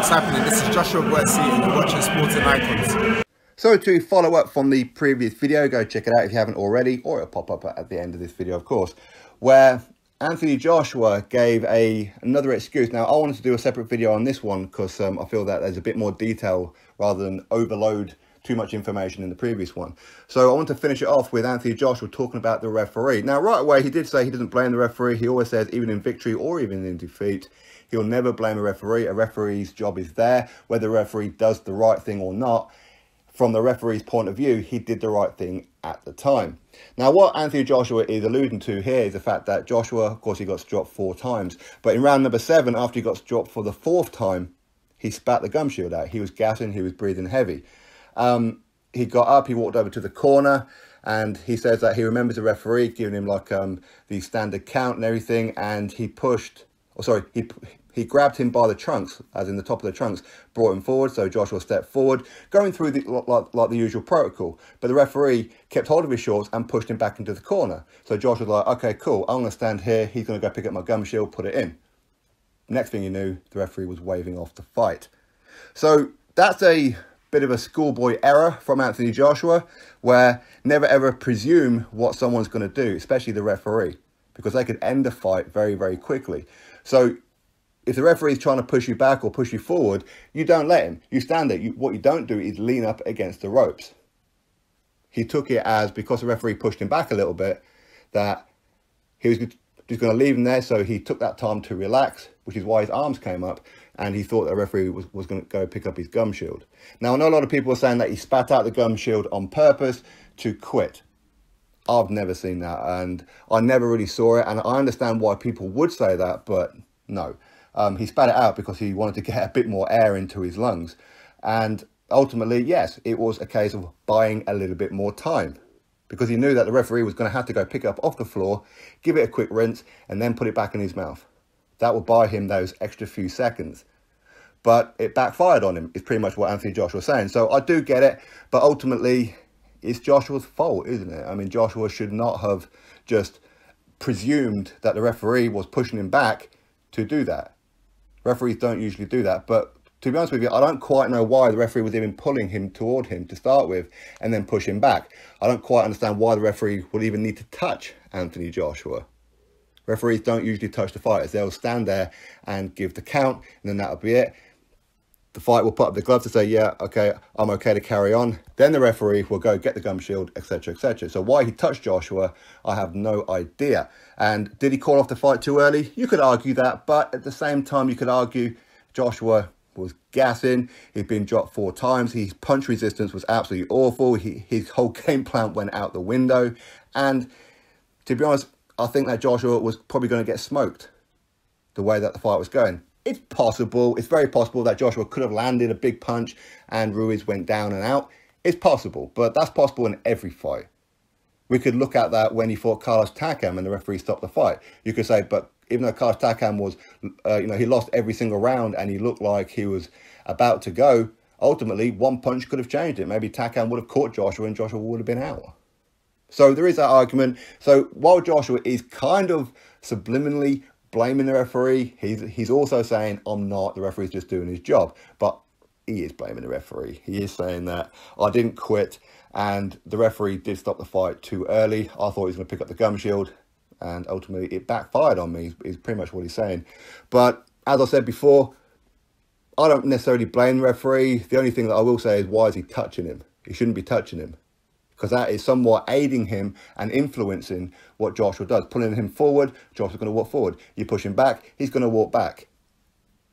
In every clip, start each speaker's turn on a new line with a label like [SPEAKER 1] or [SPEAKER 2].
[SPEAKER 1] what's happening? This is Joshua Boyce and you're watching Sporting Icons.
[SPEAKER 2] So to follow up from the previous video, go check it out if you haven't already, or it'll pop up at the end of this video, of course, where Anthony Joshua gave another excuse. Now, I wanted to do a separate video on this one because I feel that there's a bit more detail rather than overload too much information in the previous one. So I want to finish it off with Anthony Joshua talking about the referee. Now, right away, he did say he doesn't blame the referee. He always says, even in victory or even in defeat, he'll never blame a referee. A referee's job is there, whether the referee does the right thing or not. From the referee's point of view, he did the right thing at the time. Now, what Anthony Joshua is alluding to here is the fact that Joshua, of course, he got dropped 4 times. But in round number 7, after he got dropped for the 4th time, he spat the gum shield out. He was gassing, he was breathing heavy. He got up, he walked over to the corner, and he says that he remembers the referee giving him like the standard count and everything, and he he grabbed him by the trunks, as in the top of the trunks, brought him forward. So Joshua stepped forward, going through like the usual protocol. But the referee kept hold of his shorts and pushed him back into the corner. So Joshua was like, okay, cool, I'm going to stand here. He's going to go pick up my gum shield, put it in. Next thing you knew, the referee was waving off the fight. So that's a bit of a schoolboy error from Anthony Joshua, where never ever presume what someone's going to do, especially the referee, because they could end the fight very, very quickly. So if the referee is trying to push you back or push you forward, you don't let him. You stand there. What you don't do is lean up against the ropes. He took it as, because the referee pushed him back a little bit, that he was just going to leave him there. So he took that time to relax, which is why his arms came up, and he thought the referee was going to go pick up his gum shield. Now, I know a lot of people are saying that he spat out the gum shield on purpose to quit. I've never seen that, and I never really saw it, and I understand why people would say that, but no. He spat it out because he wanted to get a bit more air into his lungs. And ultimately, yes, it was a case of buying a little bit more time, because he knew that the referee was going to have to go pick it up off the floor, give it a quick rinse, and then put it back in his mouth. That would buy him those extra few seconds. But it backfired on him, is pretty much what Anthony Joshua was saying. So I do get it, but ultimately, it's Joshua's fault, isn't it? I mean, Joshua should not have just presumed that the referee was pushing him back to do that. Referees don't usually do that, but to be honest with you, I don't quite know why the referee was even pulling him toward him to start with and then push him back. I don't quite understand why the referee would even need to touch Anthony Joshua. Referees don't usually touch the fighters. They'll stand there and give the count, and then that'll be it. The fight will put up the gloves to say, yeah, okay, I'm okay to carry on. Then the referee will go get the gum shield, etc., etc. So why he touched Joshua, I have no idea. And did he call off the fight too early? You could argue that, but at the same time, you could argue Joshua was gassing. He'd been dropped 4 times. His punch resistance was absolutely awful. His whole game plan went out the window. And to be honest, I think that Joshua was probably going to get smoked the way that the fight was going. It's possible, it's very possible that Joshua could have landed a big punch and Ruiz went down and out. It's possible, but that's possible in every fight. We could look at that when he fought Carlos Takam and the referee stopped the fight. You could say, but even though Carlos Takam was, he lost every single round and he looked like he was about to go, ultimately one punch could have changed it. Maybe Takam would have caught Joshua and Joshua would have been out. So there is that argument. So while Joshua is kind of subliminally blaming the referee, he's also saying, I'm not, the referee's just doing his job. But he is blaming the referee. He is saying that I didn't quit and the referee did stop the fight too early. I thought he was going to pick up the gum shield and ultimately it backfired on me, is pretty much what he's saying. But as I said before, I don't necessarily blame the referee. The only thing that I will say is, why is he touching him? He shouldn't be touching him, because that is somewhat aiding him and influencing what Joshua does. Pulling him forward, Joshua's going to walk forward. You push him back, he's going to walk back.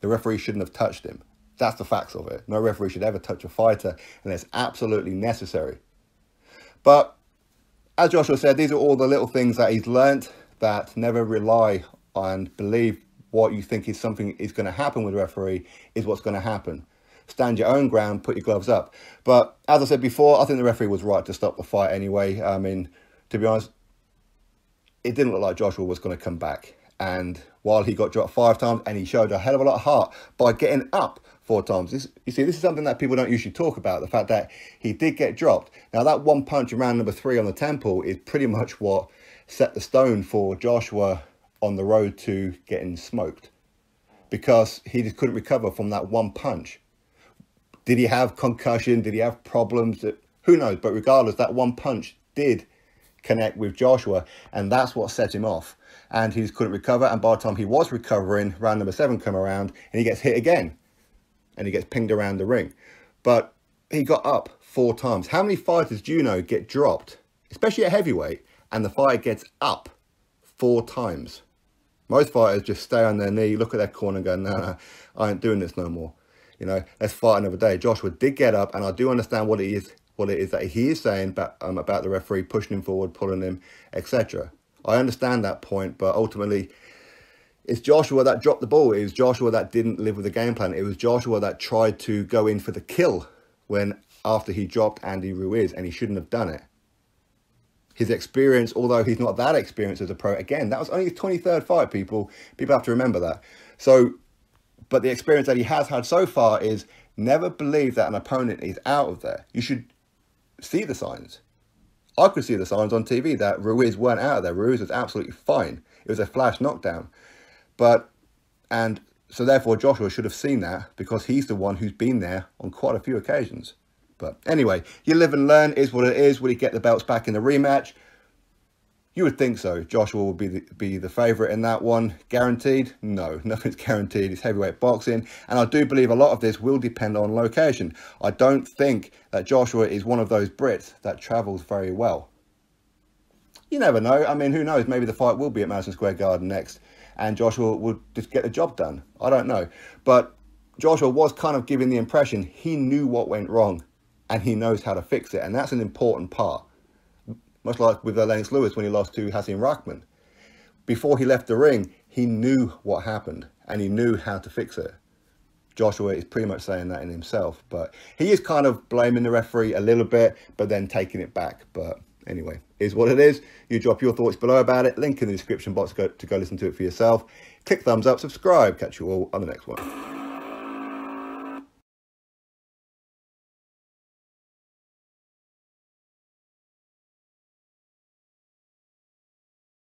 [SPEAKER 2] The referee shouldn't have touched him. That's the facts of it. No referee should ever touch a fighter unless absolutely necessary. But as Joshua said, these are all the little things that he's learnt, that never rely and believe what you think is something is going to happen with the referee is what's going to happen. Stand your own ground, put your gloves up. But as I said before, I think the referee was right to stop the fight anyway. I mean, to be honest, it didn't look like Joshua was going to come back. And while he got dropped 5 times and he showed a hell of a lot of heart by getting up 4 times. You see, this is something that people don't usually talk about, the fact that he did get dropped. Now, that one punch in round number 3 on the temple is pretty much what set the stone for Joshua on the road to getting smoked. because he just couldn't recover from that one punch. Did he have concussion? Did he have problems? Who knows? But regardless, that one punch did connect with Joshua, and that's what set him off. And he just couldn't recover, and by the time he was recovering, round number 7 come around, and he gets hit again, and he gets pinged around the ring. But he got up 4 times. How many fighters do you know get dropped, especially at heavyweight, and the fighter gets up 4 times? Most fighters just stay on their knee, look at their corner and go, no, I ain't doing this no more. You know, let's fight another day. Joshua did get up, and I do understand what it is that he is saying about the referee pushing him forward, pulling him, etc. I understand that point, but ultimately, it's Joshua that dropped the ball. It was Joshua that didn't live with the game plan. It was Joshua that tried to go in for the kill after he dropped Andy Ruiz, and he shouldn't have done it. His experience, although he's not that experienced as a pro, again, that was only his 23rd fight, people. People have to remember that. So, but the experience that he has had so far is never believe that an opponent is out of there. You should see the signs. I could see the signs on TV that Ruiz weren't out of there. Ruiz was absolutely fine. It was a flash knockdown. And so therefore Joshua should have seen that, because he's the one who's been there on quite a few occasions. But anyway, you live and learn, is what it is. Will he get the belts back in the rematch? You would think so. Joshua will be the favourite in that one. Guaranteed? No, nothing's guaranteed. It's heavyweight boxing. And I do believe a lot of this will depend on location. I don't think that Joshua is one of those Brits that travels very well. You never know. I mean, who knows? Maybe the fight will be at Madison Square Garden next, and Joshua will just get the job done. I don't know. But Joshua was kind of giving the impression he knew what went wrong, and he knows how to fix it. And that's an important part. Much like with Lennox Lewis when he lost to Hasim Rahman. Before he left the ring, he knew what happened, and he knew how to fix it. Joshua is pretty much saying that in himself, but he is kind of blaming the referee a little bit, but then taking it back. But anyway, is what it is. You drop your thoughts below about it. Link in the description box to go listen to it for yourself. Click thumbs up, subscribe. Catch you all on the next one.